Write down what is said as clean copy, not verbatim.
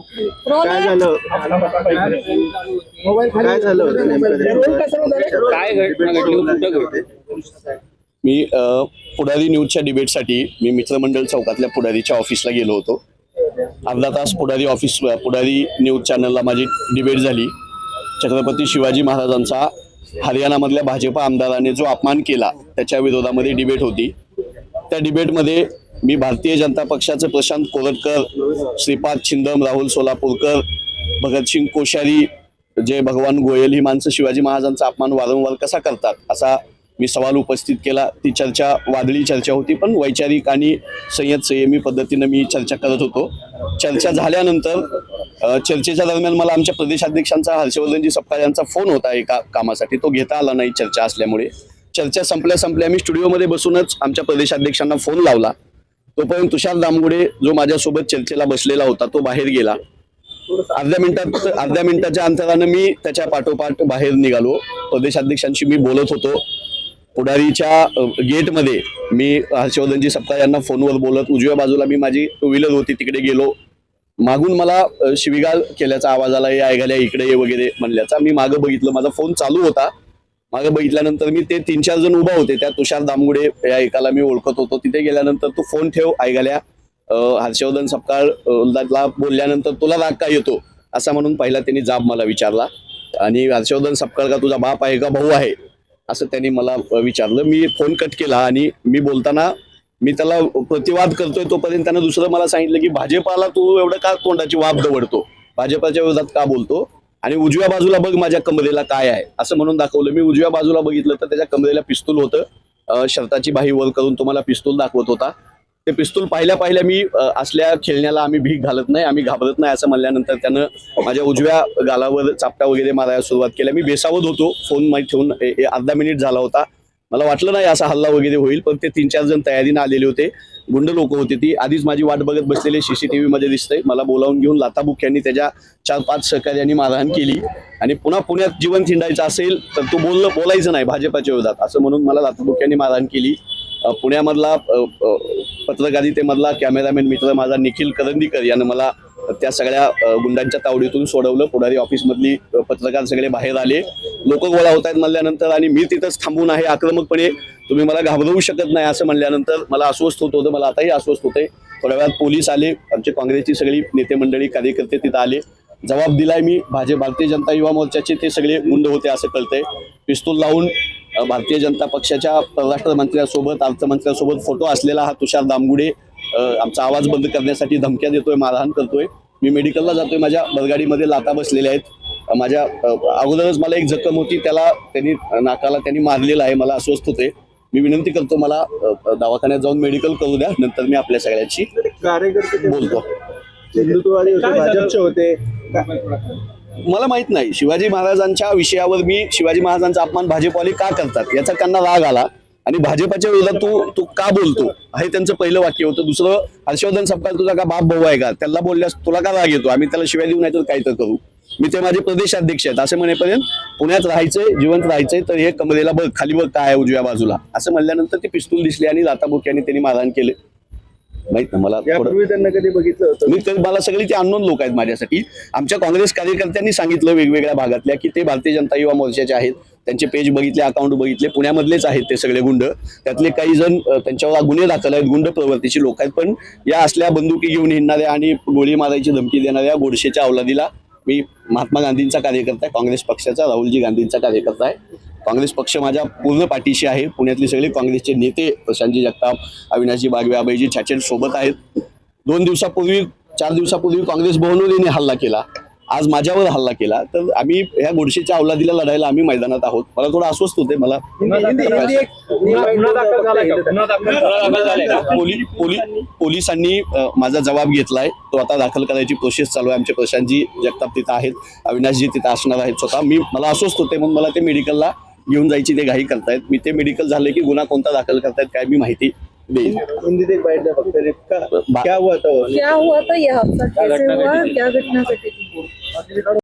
काय झालं काय झालं होतं नेमकं? काय घटना घडली कुठं घडली? मी पुढारी न्यूजच्या डिबेटसाठी मी मित्रमंडळ चौकातल्या पुढारीच्या ऑफिसला गेलो होतो. अर्धा तास पुढारी न्यूज चॅनलला माझी डिबेट झाली. छत्रपती शिवाजी महाराजांचा हरियाणामधल्या भाजपा आमदाराने जो अपमान केला त्याच्या विरोधामध्ये डिबेट होती. त्या डिबेटमध्ये मी भारतीय जनता पक्षाचे प्रशांत कोरटकर, श्रीपाद छिंदम, राहुल सोलापूरकर, भगतसिंग कोश्यारी, जय भगवान गोयल ही माणसं शिवाजी महाराजांचा अपमान वारंवार कसा करतात असा मी सवाल उपस्थित केला. ती चर्चा वादळी चर्चा होती, पण वैचारिक आणि संयमी पद्धतीनं मी चर्चा करत होतो. चर्चा झाल्यानंतर चर्चेच्या दरम्यान मला आमच्या प्रदेशाध्यक्षांचा हर्षवर्धनजी सपकाळ यांचा फोन होता एका कामासाठी. तो घेता आला नाही चर्चा असल्यामुळे. चर्चा संपल्या मी स्टुडिओमध्ये बसूनच आमच्या प्रदेशाध्यक्षांना फोन लावला. तोपर्यंत तुषार दामगुडे जो माझ्यासोबत चर्चेला बसलेला होता तो बाहेर गेला. अर्ध्या मिनिटाच्या अंतरानं मी त्याच्या पाठोपाठ बाहेर निघालो. प्रदेशाध्यक्षांशी मी बोलत होतो. पुढारीच्या गेटमध्ये मी हर्षवर्धनजी सपकाळ यांना फोनवर बोलत उजव्या बाजूला मी माझी टू व्हीलर होती तिकडे गेलो. मागून मला शिवीगाळ केल्याचा आवाज आला, हे ऐकायला इकडे ये वगैरे म्हणल्याचा. मी मागं बघितलं, माझा फोन चालू होता. मागे बघितल्यानंतर मी ते 3-4 जण उभा होते. त्या तुषार दामगुडे या एकाला मी ओळखत होतो. तिथे गेल्यानंतर तू फोन ठेव ऐकायला, हर्षवर्धन सपकाळला बोलल्यानंतर तुला राग का येतो असा म्हणून पहिला त्यांनी जाब मला विचारला. आणि हर्षवर्धन सपकाळ का तुझा बाप आहे का भाऊ आहे असं त्यांनी मला विचारलं. मी फोन कट केला आणि मी बोलताना मी त्याला प्रतिवाद करतोय तोपर्यंत त्यानं दुसरं मला सांगितलं की भाजपाला तू एवढं का तोंडाची वाफ दवडतो, भाजपाच्या विरोधात का बोलतो, आणि उजव्या बाजूला बघ माझ्या कमरेला काय आहे असं म्हणून दाखवलं. मी उजव्या बाजूला बघितलं तर त्याच्या कमरेला पिस्तूल होतं. शर्टाची बाही वर करून तुम्हाला पिस्तूल दाखवत होता. ते पिस्तूल पाहिल्या मी असल्या खेळण्याला आम्ही भीक घालत नाही, आम्ही घाबरत नाही असं म्हणल्यानंतर त्यानं माझ्या उजव्या गालावर चापटा वगैरे मारायला सुरुवात केली. मी बेसावत होतो. फोन माहीत ठेवून अर्धा मिनिट झाला होता. मला वाटलं नाही असा हल्ला वगैरे होईल, पण ते 3-4 जण तयारीनं आलेले होते. गुंड लोक होती ती. आधीच माझी वाट बघत बसलेले CCTV मध्ये दिसतंय. मला बोलावून घेऊन लाथाबुक्क्यांनी त्याच्या 4-5 सहकार्यांनी मारहाण केली. आणि पुण्यात जीवन थिंडायचं असेल तर तू बोलायचं नाही भाजपाच्या विरोधात असं म्हणून मला लाथाबुक्क्यांनी मारहाण केली. पुण्यामधला पत्रकारितेमधला कॅमेरामॅन मित्र माझा निखिल करंदीकर यानं मला त्या सगळ्या गुंडांच्या तावडीतून सोडवलं. पुढारी ऑफिसमधली पत्रकार सगळे बाहेर आले. लोक गोळा होत आहेत म्हणल्यानंतर आणि मी तिथंच थांबून आहे आक्रमकपणे, तुम्ही मला घाबरवू शकत नाही असं म्हणल्यानंतर मला अस्वस्थ होत होतं. मला आताही अस्वस्थ होते. थोड्या वेळात पोलीस आले. आमचे काँग्रेसची सगळी नेते मंडळी कार्यकर्ते तिथं आले. जबाब दिलाय मी. भारतीय जनता युवा मोर्चाचे ते सगळे गुंड होते असं कळतंय. पिस्तूल लावून भारतीय जनता पक्षाच्या परराष्ट्र मंत्र्यासोबत अर्थमंत्र्यासोबत फोटो असलेला हा तुषार दामगुडे आमचा आवाज बंद करण्यासाठी धमक्या देतोय, मारहाण करतोय. मी मेडिकलला जातोय. माझ्या बलगाडीमध्ये लाथा बसलेल्या आहेत. माझ्या अगोदरच मला एक जखम होती, त्याला त्यांनी मारलेलं आहे. मला अस्वस्थ होते. मी विनंती करतो मला दवाखान्यात जाऊन मेडिकल करू द्या, नंतर मी आपल्या सगळ्यांशी कार्यकर्ते बोलतो. हिंदुत्ववादी होते, भाजपचे होते. मला माहित नाही शिवाजी महाराजांच्या विषयावर मी शिवाजी महाराजांचा अपमान भाजपवाले का करतात याचा त्यांना राग आला. आणि भाजपाच्या विरोधात तू का बोलतो हे त्यांचं पहिलं वाक्य होतं. दुसरं, हर्षवर्धन सपकाळ तुझा का बाप भाऊ आहे का, त्याला बोलल्यास तुला का राग येतो, आम्ही त्याला शिवाय देऊ नाही तर काय तर करू. मी ते माझे प्रदेशाध्यक्ष आहेत असं म्हणेपर्यंत पुण्यात राहायचंय, जिवंत राहायचंय तर हे कमरेला बघ, खाली बघ काय उजव्या बाजूला असं म्हणल्यानंतर ते पिस्तूल दिसले आणि लाथाबुक्क्यांनी त्यांनी मारहाण केले. माहित ना मला त्यांना कधी बघितलं होतं? मला सगळी ते अननोन लोक आहेत माझ्यासाठी. आमच्या काँग्रेस कार्यकर्त्यांनी सांगितलं वेगवेगळ्या भागातल्या की ते भारतीय जनता युवा मोर्चाचे आहेत. त्यांचे पेज बघितले, अकाउंट बघितले. पुण्यामधलेच आहेत ते सगळे गुंड. त्यातले काही जण त्यांच्यावर गुन्हे दाखल आहेत, गुंड प्रवृत्तीची लोक आहेत. पण या असल्या बंदुकी घेऊन हिंडणाऱ्या आणि गोळी मारायची धमकी देणाऱ्या गोडशेच्या अवलादीला मी महात्मा गांधींचा कार्यकर्ता आहे, काँग्रेस पक्षाचा राहुलजी गांधींचा कार्यकर्ता आहे. काँग्रेस पक्ष माझ्या पूर्ण पाठीशी आहे. पुण्यातले सगळे काँग्रेसचे नेते प्रशांतजी जगताप, अविनाशजी बागवे, अभयजी छाछेड सोबत आहेत. 4 दिवसापूर्वी काँग्रेस भवनवर यांनी हल्ला केला. आज माझ्यावर हल्ला केला. तर आम्ही ह्या गोडशेच्या अवलादीला लढायला आम्ही मैदानात आहोत. मला थोडं अस्वस्थ होते. मला पोलिसांनी माझा जबाब घेतलाय. तो आता दाखल करायची प्रोसेस चालू आहे. आमचे प्रशांतजी जगताप तिथं आहेत, अविनाशजी तिथं असणार आहेत स्वतः. मला अस्वस्थ होते म्हणून मला ते मेडिकलला घेऊन जायची ते घाई करतायत. मी ते मेडिकल झाले की गुन्हा कोणता दाखल करतायत काय मी माहिती देईल. हिंदीत एक बाईट द्या फक्त. क्या हुआ था ये हादसा, कैसे हुआ, क्या घटना घटी थी?